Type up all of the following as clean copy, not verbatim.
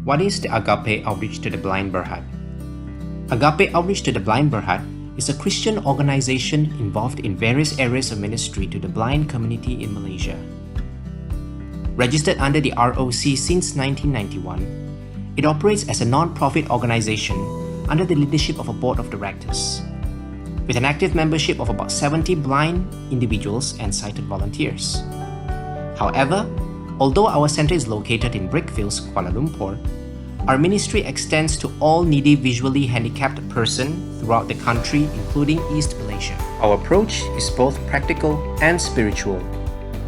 What is the Agape Outreach to the Blind Berhad? Agape Outreach to the Blind Berhad is a Christian organization involved in various areas of ministry to the blind community in Malaysia. Registered under the ROC since 1991, it operates as a non-profit organization under the leadership of a board of directors, with an active membership of about 70 blind individuals and sighted volunteers. However, although our center is located in Brickfields, Kuala Lumpur, our ministry extends to all needy visually handicapped persons throughout the country, including East Malaysia. Our approach is both practical and spiritual.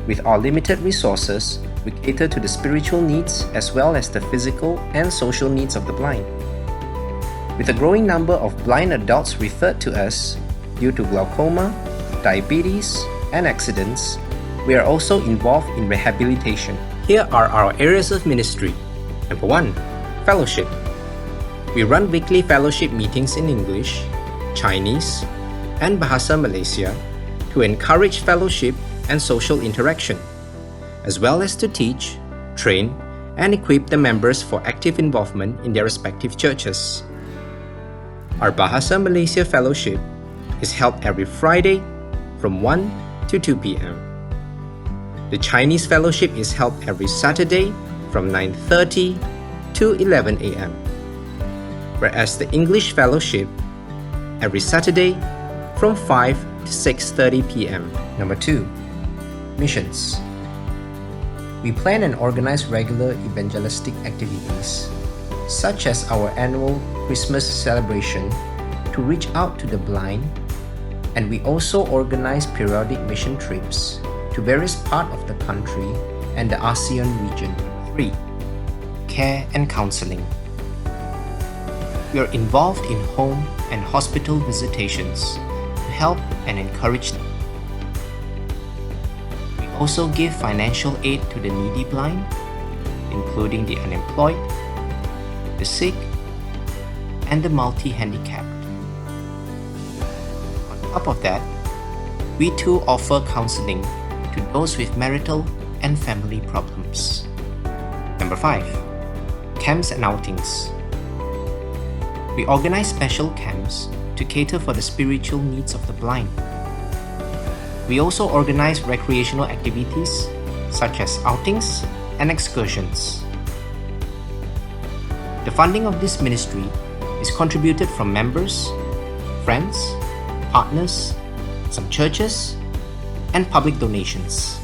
With our limited resources, we cater to the spiritual needs as well as the physical and social needs of the blind. With a growing number of blind adults referred to us due to glaucoma, diabetes, and accidents, we are also involved in rehabilitation. Here are our areas of ministry. Number 1. Fellowship. We run weekly fellowship meetings in English, Chinese, and Bahasa Malaysia to encourage fellowship and social interaction, as well as to teach, train, and equip the members for active involvement in their respective churches. Our Bahasa Malaysia Fellowship is held every Friday from 1 to 2 p.m. The Chinese Fellowship is held every Saturday from 9:30 to 11 a.m., whereas the English Fellowship every Saturday from 5 to 6:30 p.m. Number 2. Missions. We plan and organize regular evangelistic activities, such as our annual Christmas celebration to reach out to the blind, and we also organize periodic mission trips to various parts of the country and the ASEAN region. 3. Care and counseling. We are involved in home and hospital visitations to help and encourage them. We also give financial aid to the needy blind, including the unemployed, the sick, and the multi-handicapped. On top of that, we too offer counseling to those with marital and family problems. Number 5. Camps and outings. We organize special camps to cater for the spiritual needs of the blind. We also organize recreational activities such as outings and excursions. The funding of this ministry is contributed from members, friends, partners, some churches, and public donations.